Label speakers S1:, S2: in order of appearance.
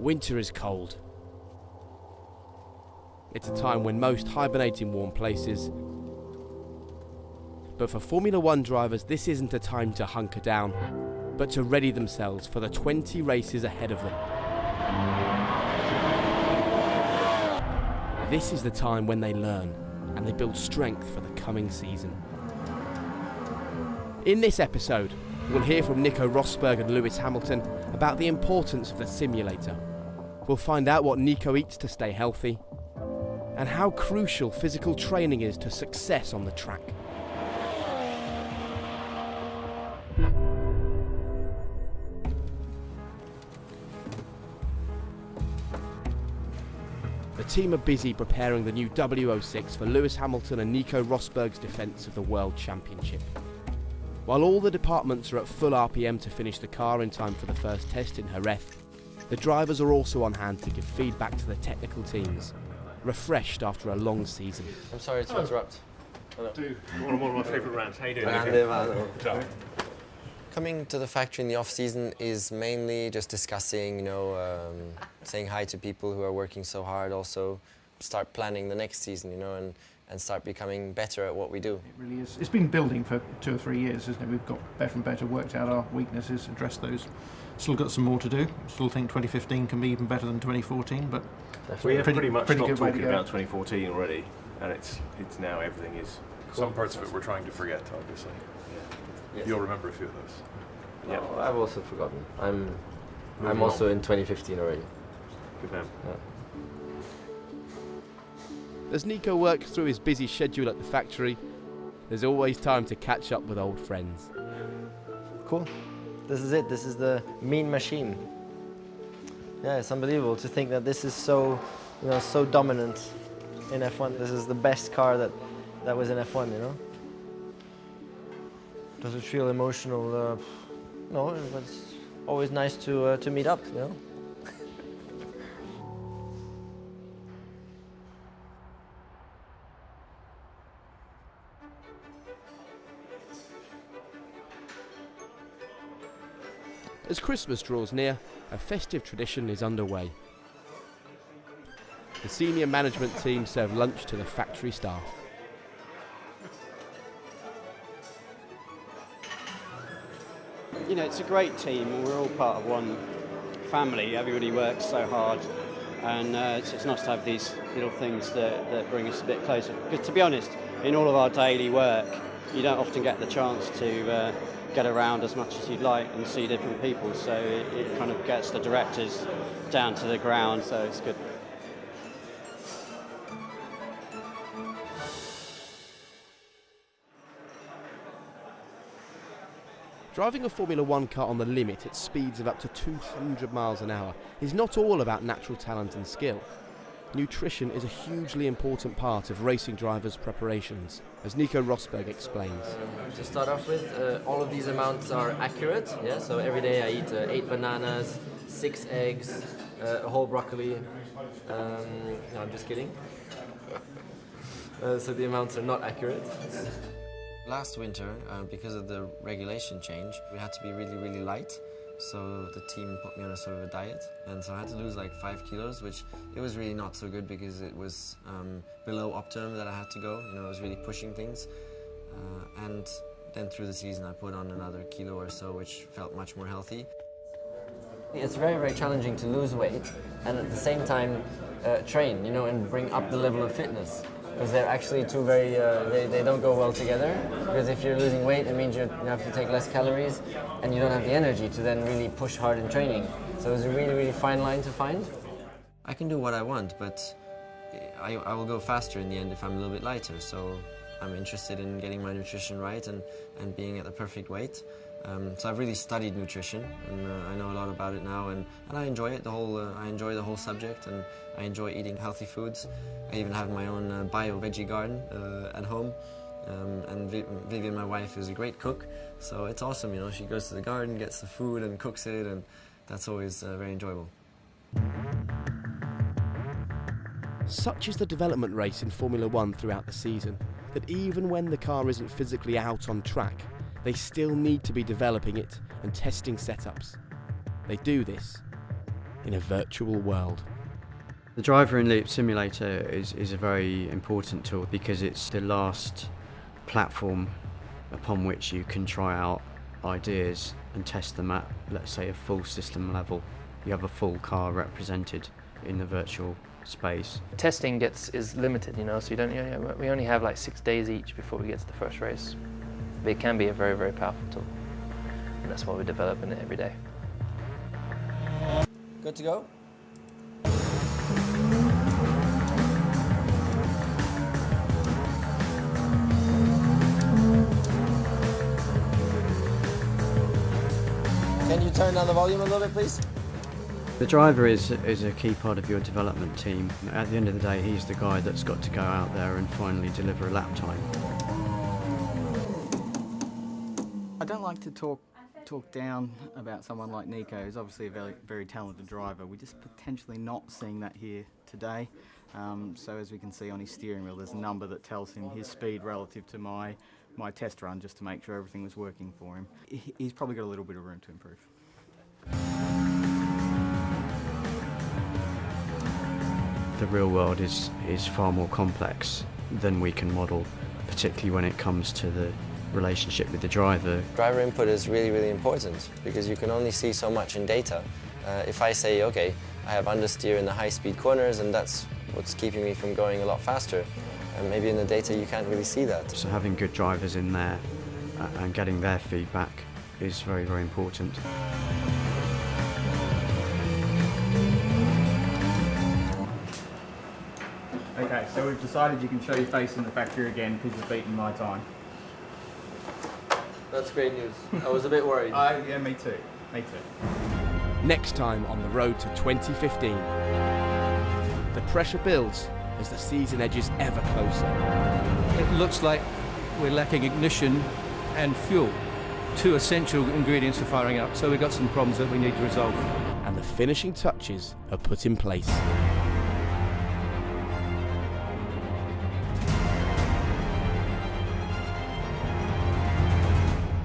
S1: Winter is cold. It's a time when most hibernate in warm places. But for Formula One drivers, this isn't a time to hunker down, but to ready themselves for the 20 races ahead of them. This is the time when they learn and they build strength for the coming season. In this episode, we'll hear from Nico Rosberg and Lewis Hamilton about the importance of the simulator. We'll find out what Nico eats to stay healthy and how crucial physical training is to success on the track. The team are busy preparing the new W06 for Lewis Hamilton and Nico Rosberg's defence of the World Championship. While all the departments are at full RPM to finish the car in time for the first test in Jerez, the drivers are also on hand to give feedback to the technical teams, refreshed after a long season.
S2: I'm sorry to interrupt.
S3: One of my favourite rounds. How you doing?
S2: Coming to the factory in the off-season is mainly just discussing, saying hi to people who are working so hard, also start planning the next season, and start becoming better at what we do.
S4: It really is. It's been building for 2 or 3 years, isn't it? We've got better and better, worked out our weaknesses, addressed those. Still got some more to do. Still think 2015 can be even better than 2014, but
S3: we have pretty much stopped
S4: good
S3: talking about 2014 already, and it's now everything is.
S5: Some parts of it we're trying to forget, obviously.
S2: Yes.
S5: You'll remember a few of those.
S2: Yeah, I've also forgotten. I'm also in 2015 already.
S3: Good man.
S2: Yeah.
S1: As Nico works through his busy schedule at the factory, there's always time to catch up with old friends.
S2: Cool. This is it. This is the mean machine. Yeah, it's unbelievable to think that this is so dominant in F1. This is the best car that was in F1, Does it feel emotional? No, it's always nice to meet up,
S1: As Christmas draws near, a festive tradition is underway. The senior management team serve lunch to the factory staff.
S6: It's a great team. We're all part of one family. Everybody works so hard, and it's nice to have these little things that bring us a bit closer. Because to be honest, in all of our daily work, you don't often get the chance to get around as much as you'd like and see different people. So it kind of gets the directors down to the ground. So it's good.
S1: Driving a Formula One car on the limit at speeds of up to 200 miles an hour is not all about natural talent and skill. Nutrition is a hugely important part of racing drivers' preparations, as Nico Rosberg explains.
S2: To start off with, all of these amounts are accurate. Yeah, so every day I eat 8 bananas, 6 eggs, a whole broccoli. No, I'm just kidding. So the amounts are not accurate. Last winter, because of the regulation change, we had to be really, really light. So the team put me on a sort of a diet, and so I had to lose like 5 kilos, which it was really not so good because it was below optimum that I had to go. I was really pushing things, and then through the season I put on another kilo or so, which felt much more healthy. It's very, very challenging to lose weight and at the same time train, and bring up the level of fitness. Because they're actually two very, they don't go well together. Because if you're losing weight, it means you have to take less calories and you don't have the energy to then really push hard in training. So it's a really, really fine line to find. I can do what I want, but I will go faster in the end if I'm a little bit lighter. So I'm interested in getting my nutrition right and being at the perfect weight. So I've really studied nutrition, and I know a lot about it now, and I enjoy it. I enjoy the whole subject, and I enjoy eating healthy foods. I even have my own bio veggie garden at home, and Vivian, my wife, is a great cook. So it's awesome, She goes to the garden, gets the food, and cooks it, and that's always very enjoyable.
S1: Such is the development race in Formula One throughout the season, that even when the car isn't physically out on track, they still need to be developing it and testing setups. They do this in a virtual world.
S6: The driver in loop simulator is a very important tool because it's the last platform upon which you can try out ideas and test them at, let's say, a full system level. You have a full car represented in the virtual space.
S7: Testing is limited, you know, so we only have like 6 days each before we get to the first race. But it can be a very, very powerful tool, and that's why we're developing it every day.
S2: Good to go? Can you turn down the volume a little bit, please?
S6: The driver is a key part of your development team. At the end of the day, he's the guy that's got to go out there and finally deliver a lap time.
S8: I don't like to talk down about someone like Nico, who's obviously a very, very talented driver. We're just potentially not seeing that here today. So as we can see on his steering wheel, there's a number that tells him his speed relative to my test run, just to make sure everything was working for him. He's probably got a little bit of room to improve.
S6: The real world is far more complex than we can model, particularly when it comes to the relationship with the driver.
S2: Driver input is really, really important because you can only see so much in data. If I say, okay, I have understeer in the high-speed corners and that's what's keeping me from going a lot faster, and maybe in the data you can't really see that.
S6: So having good drivers in there and getting their feedback is very, very important.
S8: Okay, so we've decided you can show your face in the factory again because you've beaten my time.
S2: That's great news. I was a bit worried.
S8: Yeah, me too. Me too.
S1: Next time on the road to 2015. The pressure builds as the season edges ever closer.
S9: It looks like we're lacking ignition and fuel, two essential ingredients for firing up, so we've got some problems that we need to resolve.
S1: And the finishing touches are put in place.